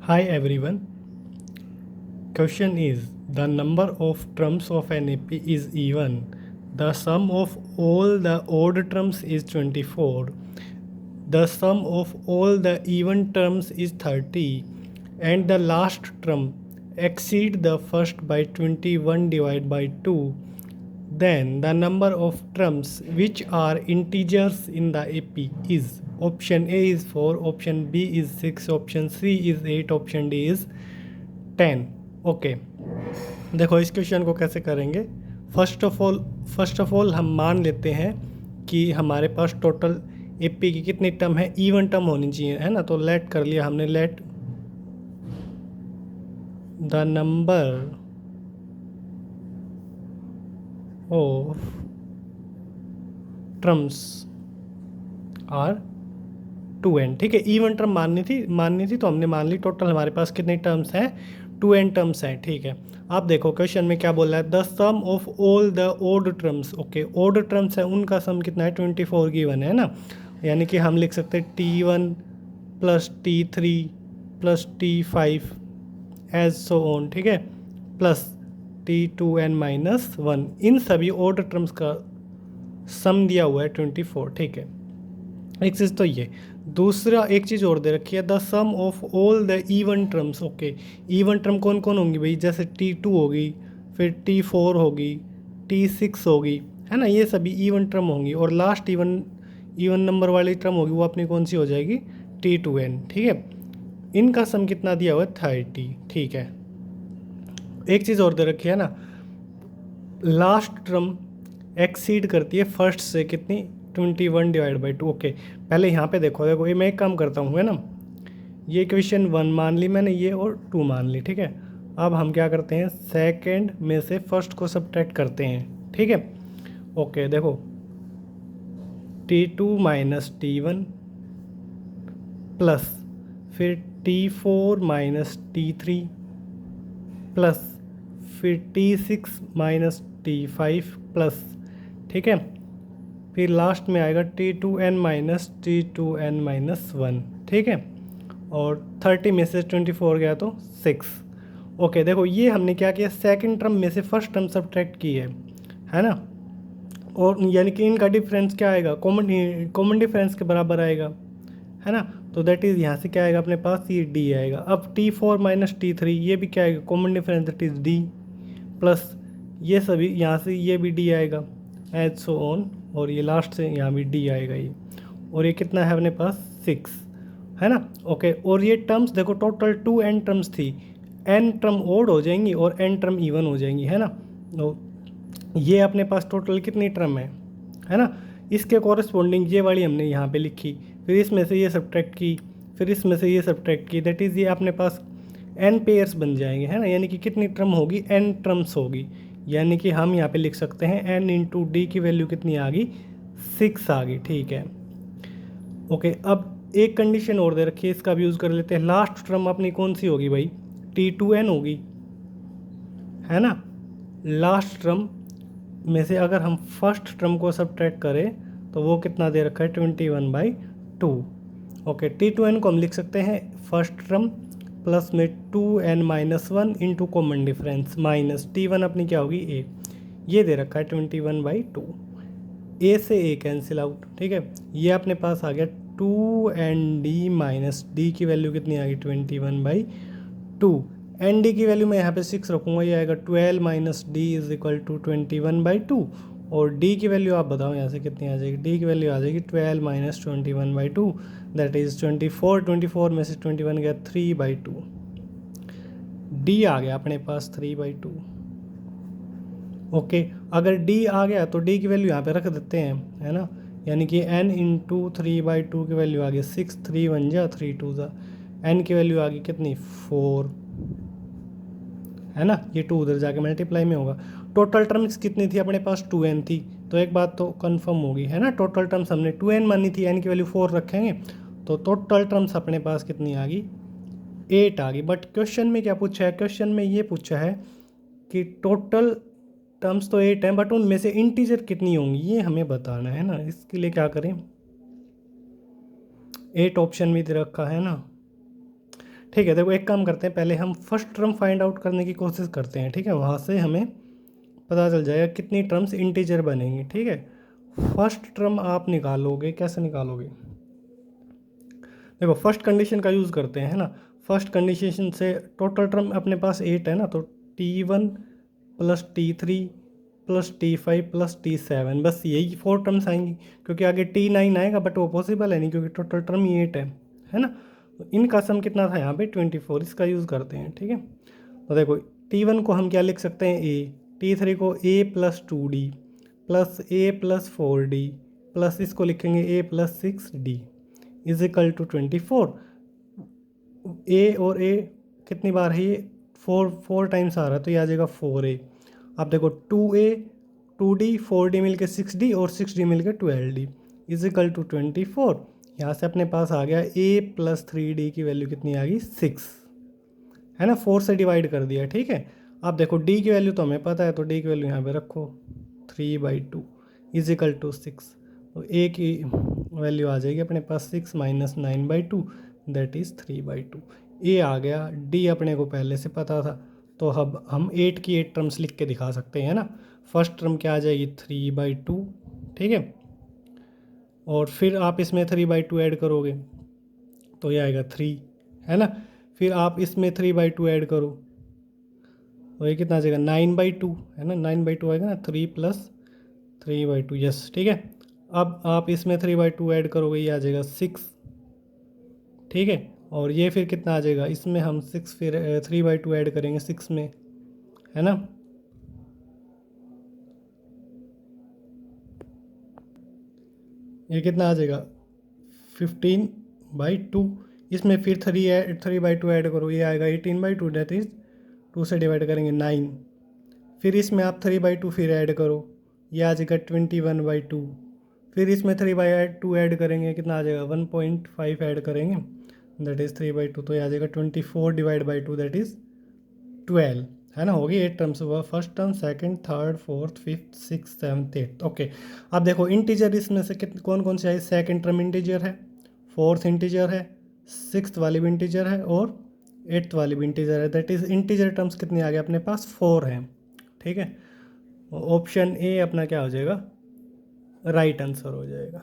Hi everyone. Question is the number of terms of an AP is even. The sum of all the odd terms is 24. The sum of all the even terms is 30 and the last term exceed the first by 21 divided by 2. Then the number of terms which are integers in the AP is option A is 4, option B is 6, option C is 8, option D is 10. Okay देखो इस question को कैसे करेंगे। First of all हम मान लेते हैं कि हमारे पास टोटल एपी की कितनी टर्म है, इवन टर्म होनी चाहिए, है ना। तो लेट कर लिया हमने, let the number of terms are 2n। ठीक है, इवन टर्म माननी थी तो हमने मान ली। टोटल हमारे पास कितने टर्म्स हैं, 2n टर्म्स हैं। ठीक है, आप देखो क्वेश्चन में क्या बोल रहा है, the sum of all the odd terms. Okay, odd terms है उनका सम कितना है, 24 गिवन है ना। यानी कि हम लिख सकते हैं T1 plus T3 plus T5 as so on. ठीक है, प्लस T2n-1। इन सभी ओड टर्म्स का सम दिया हुआ है 24। ठीक है, एक चीज़ तो ये। दूसरा एक चीज़ और दे रखी है, the sum of all the even terms. Okay, even term कौन कौन होंगी भाई, जैसे T2 होगी, फिर T4 होगी, T6 होगी, है ना। ये सभी इवन टर्म होंगी और लास्ट इवन नंबर वाली टर्म होगी वो अपनी कौन सी हो जाएगी, T2n। ठीक है, इनका सम कितना दिया हुआ है, 30। ठीक है, एक चीज़ और दे रखी है ना, लास्ट टर्म एक्सीड करती है फर्स्ट से कितनी, 21 डिवाइड बाई 2। ओके, पहले यहाँ पे देखो ये मैं एक काम करता हूँ, है ना। ये क्वेश्चन 1 मान ली मैंने, ये और 2 मान ली। ठीक है, अब हम क्या करते हैं, सेकंड में से फर्स्ट को सब्ट्रैक्ट करते हैं। ठीक है, ओके देखो T2 माइनस T1 प्लस फिर T4 माइनस T3 प्लस फिर T6 माइनस T5 प्लस, ठीक है, फिर लास्ट में आएगा T2n-1। ठीक है, और 30 में से 24 गया तो 6। ओके देखो ये हमने क्या किया, सेकंड टर्म में से फर्स्ट टर्म सब्ट्रैक्ट की है ना। और यानी कि इनका डिफरेंस क्या आएगा, कॉमन डिफरेंस के बराबर आएगा, है ना। तो दैट इज़ यहाँ से क्या आएगा अपने पास, ये D आएगा। अब T4 माइनस T3 ये भी क्या आएगा, common difference, that is D plus ये सभी यहाँ से ये भी D आएगा एज सो ऑन, और ये लास्ट से यहाँ भी D आएगा ये। और ये कितना है अपने पास, 6, है ना। ओके, और ये टर्म्स देखो टोटल 2n टर्म्स थी, n टर्म ओड हो जाएंगी और n टर्म इवन हो जाएंगी, है ना। तो ये अपने पास टोटल कितनी टर्म है ना। इसके कॉरेस्पॉन्डिंग ये वाली हमने यहाँ पे लिखी, फिर इसमें से ये सब्ट्रैक्ट की, फिर इसमें से ये सब्ट्रैक्ट की, दैट इज़ ये अपने पास n पेयर्स बन जाएंगे, है ना। यानी कि कितनी टर्म होगी, n टर्म्स होगी। यानी कि हम यहाँ पे लिख सकते हैं n इंटू डी की वैल्यू कितनी आ गई, 6 आ गई। ठीक है, ओके, अब एक कंडीशन और दे रखी है, इसका भी यूज़ कर लेते हैं। लास्ट टर्म अपनी कौन सी होगी भाई, T2n होगी, है ना। लास्ट टर्म में से अगर हम फर्स्ट टर्म को सब्ट्रैक्ट करें तो वो कितना दे रखा है, 21/2। ओके, T2n को हम लिख सकते हैं फर्स्ट टर्म प्लस में 2n-1 into common difference minus T1 अपनी क्या होगी, A। ये दे रखा है 21/2, A से A कैंसिल आउट। ठीक है, ये अपने पास आ गया 2ND-D की वैल्यू कितनी आ गई, 21/2। एन डी की वैल्यू मैं यहाँ पे 6 रखूँगा, ये आएगा 12 minus d is equal to 21/2। और डी की वैल्यू आप बताओ यहाँ से कितनी आ जाएगी, डी की वैल्यू आ जाएगी 12 माइनस 21/2, दैट इज़ 24। 24 में से 21 गया 3/2, डी आ गया अपने पास 3/2। ओके, अगर डी आ गया तो डी की वैल्यू यहाँ पे रख देते हैं, है ना। यानी कि n इंटू 3/2 की वैल्यू आ गई 6, 3 1 जा 3 2 जा, n की वैल्यू आ गई कितनी, 4, है ना। ये 2 उधर जाके मल्टीप्लाई में होगा। टोटल टर्म्स कितनी थी अपने पास, 2n थी। तो एक बात तो कंफर्म होगी, है ना, टोटल टर्म्स हमने 2n मानी थी, n की वैल्यू 4 रखेंगे तो टोटल टर्म्स अपने पास कितनी आ गई, 8 आ गई। बट क्वेश्चन में क्या पूछा है, क्वेश्चन में ये पूछा है कि टोटल टर्म्स तो 8 हैं बट उनमें से इंटीजर कितनी होंगी ये हमें बताना है ना। इसके लिए क्या करें, 8 ऑप्शन भी दे रखा है ना। ठीक है, देखो एक काम करते हैं, पहले हम फर्स्ट टर्म फाइंड आउट करने की कोशिश करते हैं। ठीक है, वहाँ से हमें पता चल जाएगा कितनी टर्म्स इंटीजर बनेंगी। ठीक है, फर्स्ट टर्म आप निकालोगे, कैसे निकालोगे? देखो फर्स्ट कंडीशन का यूज़ करते हैं, है ना। फर्स्ट कंडीशन से टोटल टर्म अपने पास 8 है ना, तो T1 plus T3 plus T5 plus T7, बस यही 4 टर्म्स आएंगी, क्योंकि आगे T9 आएगा बट वो पॉसिबल है नहीं, क्योंकि टोटल टर्म ही 8 है ना। तो इनका सम कितना था यहाँ पे 24, इसका यूज़ करते हैं। ठीक है, तो देखो T1 को हम क्या लिख सकते हैं, A, T3 को A plus 2D plus A plus 4D plus इसको लिखेंगे A plus 6D is equal to 24। A और ए कितनी बार है, ये फोर टाइम्स आ रहा है, तो ये आ जाएगा 4A। अब देखो 2D 4D मिल के 6D और 6D मिल के 12D इज इक्वल टू 24। यहाँ से अपने पास आ गया A प्लस 3D की वैल्यू कितनी आ गई, 6, है ना। 4 से डिवाइड कर दिया। ठीक है, अब देखो D की वैल्यू तो हमें पता है, तो D की वैल्यू यहाँ पे रखो 3/2 इज इक्वल टू 6। तो A की वैल्यू आ जाएगी अपने पास 6 माइनस 9/2 दैट इज़ 3/2। A आ गया। D अपने को पहले से पता था, तो अब हम 8 की 8 टर्म्स लिख के दिखा सकते हैं ना। फर्स्ट टर्म क्या आ जाएगी 3/2। ठीक है, और फिर आप इसमें 3/2 ऐड करोगे तो ये आएगा 3, है ना। फिर आप इसमें 3/2 ऐड करो तो ये कितना आ जाएगा 9/2, है ना। 9/2 आएगा ना, 3 प्लस 3/2, यस। ठीक है, अब आप इसमें 3/2 ऐड करोगे, ये आ जाएगा 6। ठीक है, और ये फिर कितना आ जाएगा, इसमें हम 6 फिर 3/2 ऐड करेंगे 6 में, है ना। ये कितना आ जाएगा 15/2। इसमें फिर 3/2 ऐड करो, ये आएगा 18/2 डेट इज़ 2 से डिवाइड करेंगे 9। फिर इसमें आप 3/2 फिर ऐड करो, ये आ जाएगा 21/2। फिर इसमें 3/2 ऐड करेंगे, कितना आ जाएगा 1.5 ऐड करेंगे दैट इज़ 3/2, तो ये आ जाएगा 24/2 दैट इज़ 12, है ना। होगी 8 टर्म्स हुआ, first term, second, third, fourth, fifth, six, seventh, eighth. Okay, अब देखो इंटीजर इसमें से कौन कौन से है। सेकंड टर्म इंटीजर है, फोर्थ इंटीजर है, सिक्स्थ वाली भी इंटीजर है और एट्थ वाली भी इंटीजर है। दैट इज़ इंटीजर टर्म्स कितनी आ गई अपने पास 4 हैं। ठीक है, ऑप्शन ए अपना क्या हो जाएगा, राइट आंसर हो जाएगा।